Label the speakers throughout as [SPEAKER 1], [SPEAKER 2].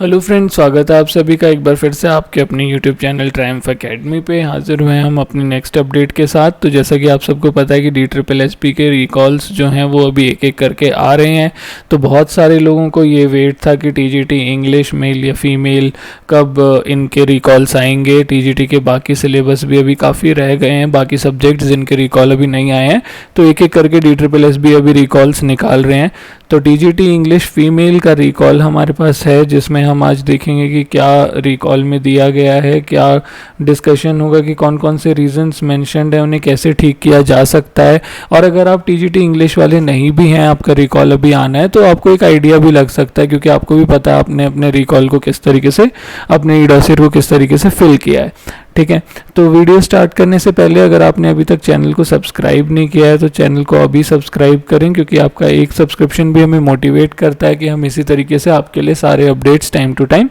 [SPEAKER 1] Hello friends, स्वागत है आप सभी का एक बार फिर से आपके अपने यूट्यूब चैनल ट्रायम्फ एकेडमी पे। हाजिर हुए हम अपनी नेक्स्ट अपडेट के साथ। तो जैसा कि आप सबको पता है कि DSSP के रिकॉल्स जो हैं वो अभी एक एक करके आ रहे हैं। तो बहुत सारे लोगों को ये वेट था कि TGT इंग्लिश मेल या फीमेल कब इनके रिकॉल्स आएंगे। TGT के बाकी सिलेबस भी अभी काफ़ी रह गए हैं, बाकी सब्जेक्ट्स जिनके रिकॉल अभी नहीं आए हैं, तो एक एक करके DSSB अभी रिकॉल्स निकाल रहे हैं। तो TGT इंग्लिश फीमेल का रिकॉल हमारे पास है, जिसमें हम आज देखेंगे कि क्या रिकॉल में दिया गया है, क्या डिस्कशन होगा कि कौन कौन से रीजंस मेंशन्ड है, उन्हें कैसे ठीक किया जा सकता है। और अगर आप TGT इंग्लिश वाले नहीं भी हैं, आपका रिकॉल अभी आना है, तो आपको एक आइडिया भी लग सकता है, क्योंकि आपको भी पता है आपने अपने रिकॉल को किस तरीके से, अपने डॉसियर को किस तरीके से फिल किया है। ठीक है, तो वीडियो स्टार्ट करने से पहले अगर आपने अभी तक चैनल को सब्सक्राइब नहीं किया है तो चैनल को अभी सब्सक्राइब करें, क्योंकि आपका एक सब्सक्रिप्शन भी हमें मोटिवेट करता है कि हम इसी तरीके से आपके लिए सारे अपडेट्स टाइम टू टाइम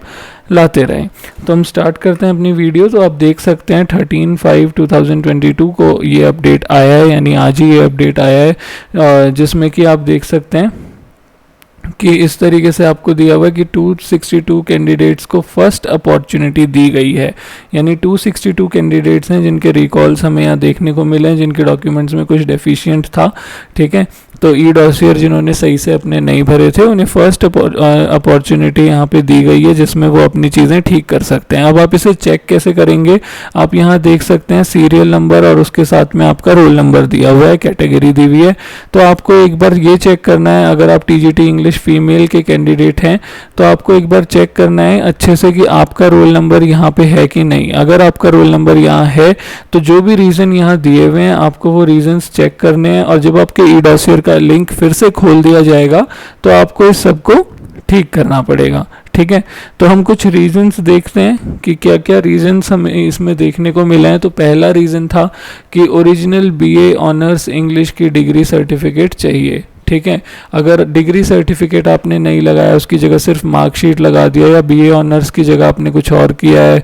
[SPEAKER 1] लाते रहें। तो हम स्टार्ट करते हैं अपनी वीडियो। तो आप देख सकते हैं 13/5/2022 को ये अपडेट आया है, यानी आज ही ये अपडेट आया है, जिसमें कि आप देख सकते हैं कि इस तरीके से आपको दिया हुआ है कि 262 कैंडिडेट्स को फर्स्ट अपॉर्चुनिटी दी गई है। यानी 262 कैंडिडेट्स हैं जिनके रिकॉल्स हमें यहाँ देखने को मिले हैं, जिनके डॉक्यूमेंट्स में कुछ डेफिशिएंट था। ठीक है, तो डॉसियर जिन्होंने सही से अपने नहीं भरे थे, उन्हें फर्स्ट अपॉर्चुनिटी यहाँ पे दी गई है, जिसमें वो अपनी चीज़ें ठीक कर सकते हैं। अब आप इसे चेक कैसे करेंगे, आप यहाँ देख सकते हैं सीरियल नंबर और उसके साथ में आपका रोल नंबर दिया हुआ है, कैटेगरी दी हुई है। तो आपको एक बार ये चेक करना है, अगर आप TGT इंग्लिश फीमेल के कैंडिडेट हैं तो आपको एक बार चेक करना है अच्छे से कि आपका रोल नंबर यहाँ पे है कि नहीं। अगर आपका रोल नंबर यहाँ है तो जो भी रीज़न यहाँ दिए हुए हैं आपको वो रीजंस चेक करने हैं, और जब आपके डॉसियर का लिंक फिर से खोल दिया जाएगा तो आपको इस सब को ठीक करना पड़ेगा। ठीक है, तो हम कुछ रीजंस देखते हैं कि क्या क्या रीजंस हमें इसमें देखने को मिले हैं। तो पहला रीज़न था कि ओरिजिनल BA ऑनर्स इंग्लिश की डिग्री सर्टिफिकेट चाहिए। ठीक है, अगर डिग्री सर्टिफिकेट आपने नहीं लगाया, उसकी जगह सिर्फ मार्कशीट लगा दिया, या BA ऑनर्स की जगह आपने कुछ और किया है,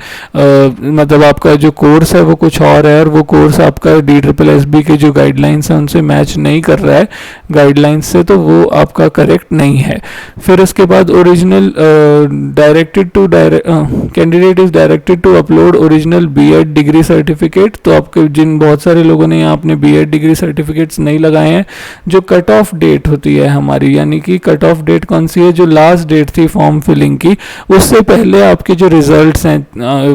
[SPEAKER 1] मतलब आपका जो कोर्स है वो कुछ और है, और वो कोर्स आपका DSSB के जो गाइडलाइंस हैं उनसे मैच नहीं कर रहा है गाइडलाइंस से, तो वो आपका करेक्ट नहीं है। फिर उसके बाद original candidate is directed to upload original B.Ed degree certificate. तो आपके बहुत सारे लोगों ने यहाँ अपने B.Ed डिग्री सर्टिफिकेट्स नहीं लगाए हैं। जो कट ऑफ डेट होती है हमारी, यानी कि कट ऑफ डेट कौन सी है, जो लास्ट डेट थी फॉर्म फिलिंग की, उससे पहले आपके जो रिजल्ट्स हैं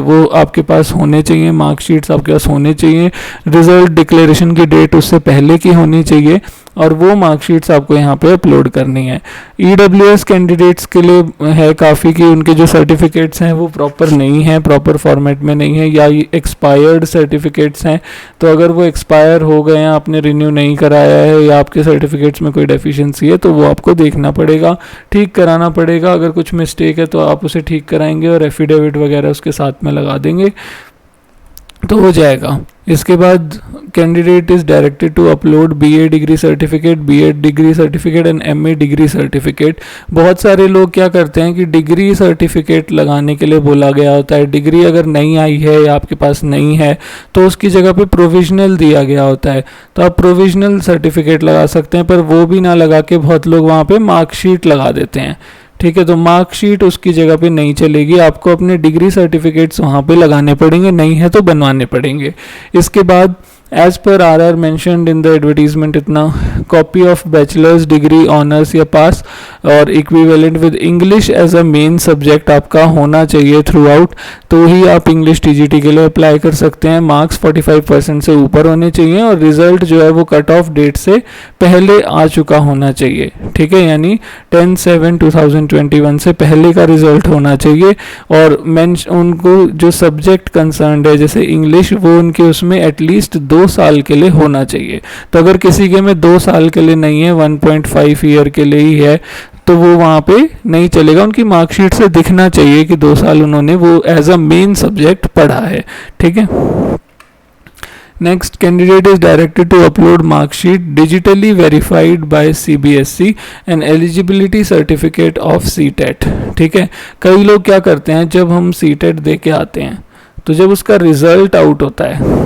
[SPEAKER 1] वो आपके पास होने चाहिए, मार्कशीट्स आपके पास होने चाहिए, रिजल्ट डिक्लेरेशन की डेट उससे पहले की होनी चाहिए, और वो मार्कशीट्स आपको यहाँ पे अपलोड करनी है। EWS कैंडिडेट्स के लिए है काफ़ी कि उनके जो सर्टिफिकेट्स हैं वो प्रॉपर नहीं हैं, प्रॉपर फॉर्मेट में नहीं है, या एक्सपायर्ड सर्टिफिकेट्स हैं। तो अगर वो एक्सपायर हो गए हैं, आपने रिन्यू नहीं कराया है, या आपके सर्टिफिकेट्स में कोई डेफिशिएंसी है, तो वो आपको देखना पड़ेगा, ठीक कराना पड़ेगा। अगर कुछ मिस्टेक है तो आप उसे ठीक कराएंगे और एफिडेविट वगैरह उसके साथ में लगा देंगे तो हो जाएगा। इसके बाद candidate is directed to upload BA degree certificate, B.Ed degree certificate and MA degree certificate. बहुत सारे लोग क्या करते हैं कि डिग्री सर्टिफिकेट लगाने के लिए बोला गया होता है, डिग्री अगर नहीं आई है या आपके पास नहीं है तो उसकी जगह पे प्रोविजनल दिया गया होता है, तो आप प्रोविजनल सर्टिफिकेट लगा सकते हैं, पर वो भी ना लगा के बहुत लोग वहाँ पे मार्कशीट लगा देते हैं। ठीक है, तो मार्कशीट उसकी जगह पे नहीं चलेगी, आपको अपने डिग्री सर्टिफिकेट्स वहाँ पे लगाने पड़ेंगे, नहीं है तो बनवाने पड़ेंगे। इसके बाद एज पर RR mentioned in the advertisement, इतना copy of bachelor's degree honours या पास और equivalent with English as a main subject आपका होना चाहिए थ्रू आउट, तो ही आप इंग्लिश TGT के लिए अप्लाई कर सकते हैं। मार्क्स 45% से ऊपर होने चाहिए, और रिजल्ट जो है वो कट ऑफ डेट से पहले आ चुका होना चाहिए। ठीक है, यानी 10/7/2021 से पहले का रिजल्ट होना चाहिए। और उनको जो सब्जेक्ट कंसर्न है जैसे इंग्लिश, वो उनके उसमें एटलीस्ट 2 साल के लिए होना चाहिए। तो अगर किसी के में 2 साल के लिए नहीं है, 1.5 ईयर के लिए ही है, तो वो वहाँ पे नहीं चलेगा। उनकी मार्कशीट से दिखना चाहिए कि 2 साल उन्होंने वो एज अ मेन सब्जेक्ट पढ़ा है। ठीक है, next, candidate is directed to upload marksheet digitally verified by CBSE and eligibility certificate of CTET। ठीक है, कई लोग क्या करते हैं, जब हम CTET दे के आते हैं तो जब उसका रिजल्ट आउट होता है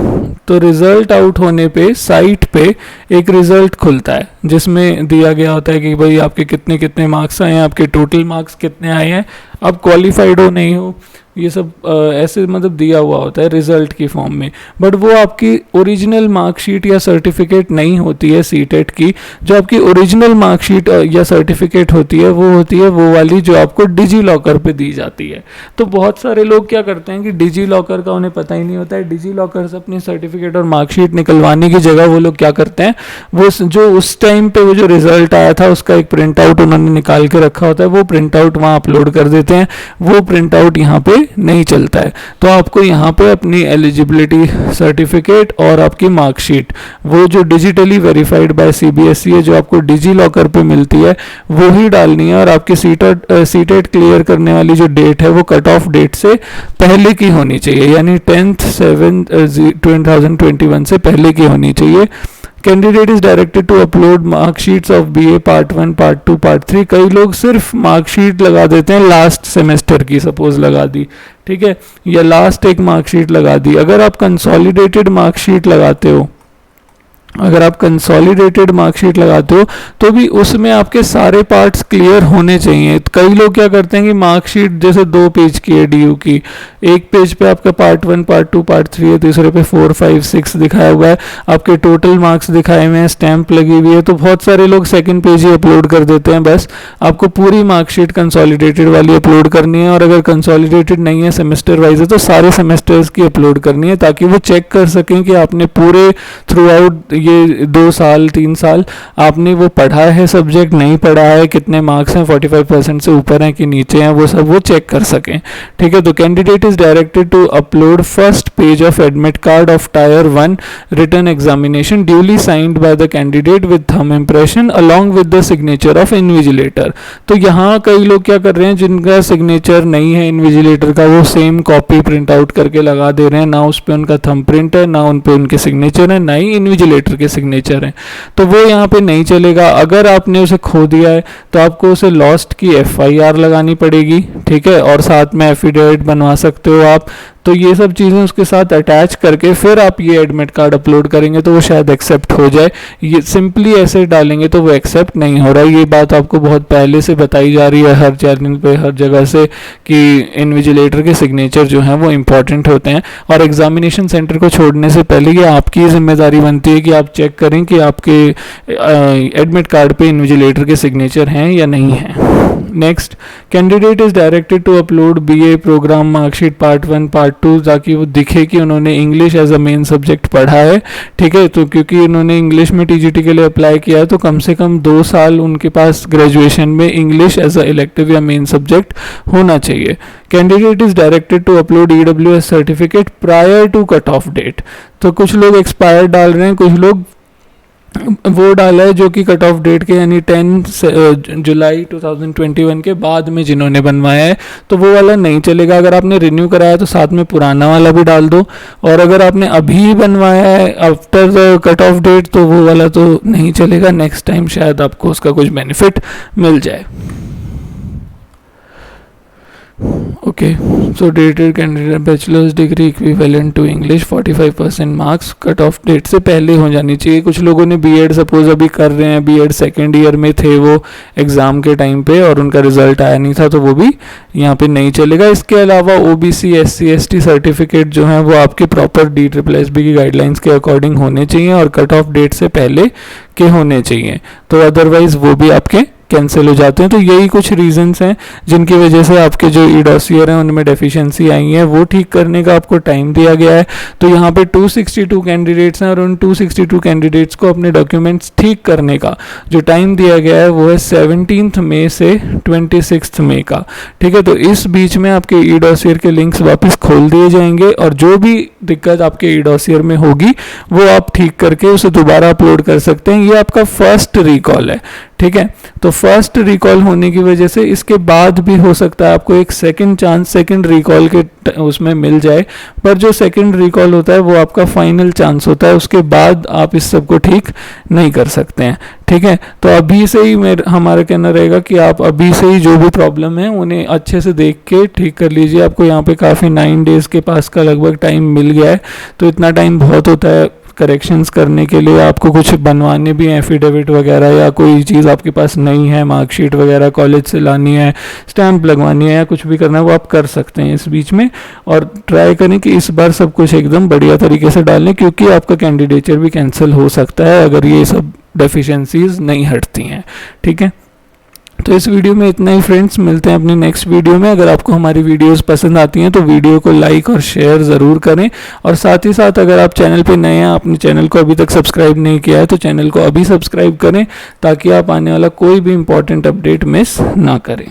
[SPEAKER 1] तो रिजल्ट आउट होने पे साइट पे एक रिजल्ट खुलता है जिसमें दिया गया होता है कि भाई आपके कितने कितने मार्क्स आए हैं, आपके टोटल मार्क्स कितने आए हैं, आप क्वालिफाइड हो नहीं हो, ये सब ऐसे मतलब दिया हुआ होता है रिजल्ट की फॉर्म में, बट वो आपकी ओरिजिनल मार्कशीट या सर्टिफिकेट नहीं होती है सीटेट की। जो आपकी ओरिजिनल मार्कशीट या सर्टिफिकेट होती है वो वाली जो आपको डिजी लॉकर पे दी जाती है। तो बहुत सारे लोग क्या करते हैं कि डिजी लॉकर का उन्हें पता ही नहीं होता है। डिजी लॉकर से अपनी सर्टिफिकेट और मार्कशीट निकलवाने की जगह वो लोग क्या करते हैं, वो जो उस टाइम पे वो जो रिजल्ट आया था उसका एक प्रिंट आउट उन्होंने निकाल के रखा होता है, वो प्रिंट आउट वहाँ अपलोड कर देते हैं। वो प्रिंट आउट यहाँ पे नहीं चलता है। तो आपको यहाँ पे अपनी एलिजिबिलिटी सर्टिफिकेट और आपकी मार्कशीट वो जो डिजिटली वेरीफाइड बाय सीबीएसई है, जो आपको डिजी लॉकर पे मिलती है, वो ही डालनी है। और आपकी सीटेट क्लियर करने वाली जो डेट है वो कट ऑफ डेट से पहले की होनी चाहिए, यानी 10/7/2021 से पहले की होनी चाहिए। Candidate is directed to upload marksheets of BA part 1, part 2, part 3। कई लोग सिर्फ मार्कशीट लगा देते हैं लास्ट सेमेस्टर की, सपोज लगा दी, ठीक है, या लास्ट एक मार्कशीट लगा दी। अगर आप कंसोलिडेटेड मार्कशीट लगाते हो, अगर आप कंसोलिडेटेड मार्कशीट लगाते हो तो भी उसमें आपके सारे पार्ट्स क्लियर होने चाहिए। कई लोग क्या करते हैं कि मार्कशीट जैसे 2 पेज की है डीयू की, एक पेज पे आपका पार्ट 1, पार्ट 2, पार्ट 3 है, दूसरे पे 4, 5, 6 दिखाया हुआ है, आपके टोटल मार्क्स दिखाए हुए हैं, स्टैंप लगी हुई है। तो बहुत सारे लोग सेकंड पेज ही अपलोड कर देते हैं। बस आपको पूरी मार्कशीट कंसोलिडेटेड वाली अपलोड करनी है, और अगर कंसोलिडेटेड नहीं है, सेमेस्टर वाइज है, तो सारे सेमेस्टर्स की अपलोड करनी है, ताकि वो चेक कर सकें कि आपने पूरे थ्रू आउट ये 2 साल 3 साल आपने वो पढ़ा है, सब्जेक्ट नहीं पढ़ा है, कितने मार्क्स हैं, 45% से ऊपर हैं कि नीचे हैं, वो सब वो चेक कर सकें, ठीक है। तो candidate is directed to upload first page of admit card of tier 1 written examination duly signed by the candidate with thumb impression along with the signature of invigilator. तो यहाँ कई लोग क्या कर रहे हैं, जिनका सिग्नेचर नहीं है इन्विजिलेटर का, वो सेम कॉपी प्रिंट आउट करके लगा दे रहे हैं, ना उस पर उनका थंब प्रिंट है, ना उन पे उनके सिग्नेचर है, ना ही इन्विजिलेटर के सिग्नेचर है। तो वो यहाँ पे नहीं चलेगा। अगर आपने उसे खो दिया है तो आपको उसे लॉस्ट की FIR लगानी पड़ेगी, ठीक है, और साथ में एफिडेविट बनवा सकते हो आप। तो ये सब चीज़ें उसके साथ अटैच करके फिर आप ये एडमिट कार्ड अपलोड करेंगे तो वो शायद एक्सेप्ट हो जाए। ये सिंपली ऐसे डालेंगे तो वो एक्सेप्ट नहीं हो रहा है। ये बात आपको बहुत पहले से बताई जा रही है हर चैनल पे, हर जगह से, कि इन्विजिलेटर के सिग्नेचर जो हैं वो इंपॉर्टेंट होते हैं। और एग्जामिनेशन सेंटर को छोड़ने से पहले ये आपकी जिम्मेदारी बनती है कि आप चेक करें कि आपके एडमिट कार्ड पे इन्विजिलेटर के सिग्नेचर हैं या नहीं हैं। Next, candidate is directed to upload BA program marksheet part 1, part 2, ताकि वो दिखे कि उन्होंने English as a main subject पढ़ा है, ठीक है। तो क्योंकि उन्होंने इंग्लिश में TGT के लिए अप्लाई किया है, तो कम से कम 2 साल उनके पास ग्रेजुएशन में इंग्लिश एज अ इलेक्टिव या मेन सब्जेक्ट होना चाहिए। Candidate is directed to upload EWS certificate prior to cut off date. तो कुछ लोग एक्सपायर डाल रहे हैं, कुछ लोग वो डाला है जो कि कट ऑफ डेट के, यानी 10 जुलाई 2021 के बाद में जिन्होंने बनवाया है, तो वो वाला नहीं चलेगा। अगर आपने रिन्यू कराया तो साथ में पुराना वाला भी डाल दो, और अगर आपने अभी बनवाया है after the cut off date तो वो वाला तो नहीं चलेगा। नेक्स्ट टाइम शायद आपको उसका कुछ बेनिफिट मिल जाए। Okay, so dated candidate bachelors degree equivalent to English 45% marks cut off date से पहले हो जानी चाहिए। कुछ लोगों ने B.Ed सपोज अभी कर रहे हैं, B.Ed सेकेंड ईयर में थे वो एग्ज़ाम के टाइम पे और उनका रिजल्ट आया नहीं था, तो वो भी यहाँ पे नहीं चलेगा। इसके अलावा OBC SC ST सर्टिफिकेट जो हैं वो आपके प्रॉपर DSSB की गाइडलाइंस के अकॉर्डिंग होने चाहिए और कट ऑफ डेट से पहले के होने चाहिए, तो अदरवाइज वो भी आपके कैंसिल हो जाते हैं। तो यही कुछ रीजंस हैं जिनकी वजह से आपके जो ई-डॉसियर हैं उनमें डेफिशिएंसी आई है, वो ठीक करने का आपको टाइम दिया गया है। तो यहाँ पे 262 कैंडिडेट्स हैं और उन 262 कैंडिडेट्स को अपने डॉक्यूमेंट्स ठीक करने का जो टाइम दिया गया है वो है 17 मई से 26 मई का, ठीक है। तो इस बीच में आपके ई-डॉसियर के लिंक्स वापस खोल दिए जाएंगे और जो भी दिक्कत आपके ई-डॉसियर में होगी वो आप ठीक करके उसे दोबारा अपलोड कर सकते हैं। ये आपका फर्स्ट रिकॉल है, ठीक है। तो फर्स्ट रिकॉल होने की वजह से इसके बाद भी हो सकता है आपको एक सेकंड चांस सेकंड रिकॉल के उसमें मिल जाए, पर जो सेकंड रिकॉल होता है वो आपका फाइनल चांस होता है, उसके बाद आप इस सब को ठीक नहीं कर सकते हैं, ठीक है। तो अभी से ही हमारा कहना रहेगा कि आप अभी से ही जो भी प्रॉब्लम है उन्हें अच्छे से देख के ठीक कर लीजिए। आपको यहाँ पे काफ़ी 9 डेज़ के पास का लगभग टाइम मिल गया है, तो इतना टाइम बहुत होता है करेक्शंस करने के लिए, आपको कुछ बनवाने भी हैं एफिडेविट वगैरह, या कोई चीज़ आपके पास नहीं है, मार्कशीट वगैरह कॉलेज से लानी है, स्टैंप लगवानी है, या कुछ भी करना है, वो आप कर सकते हैं इस बीच में। और ट्राई करें कि इस बार सब कुछ एकदम बढ़िया तरीके से डालें, क्योंकि आपका कैंडिडेचर भी कैंसिल हो सकता है अगर ये सब डेफिशिएंसीज नहीं हटती हैं। ठीक है, तो इस वीडियो में इतना ही फ्रेंड्स, मिलते हैं अपनी नेक्स्ट वीडियो में। अगर आपको हमारी वीडियोस पसंद आती हैं तो वीडियो को लाइक और शेयर ज़रूर करें, और साथ ही साथ अगर आप चैनल पे नए हैं, आपने चैनल को अभी तक सब्सक्राइब नहीं किया है, तो चैनल को अभी सब्सक्राइब करें ताकि आप आने वाला कोई भी इंपॉर्टेंट अपडेट मिस ना करें।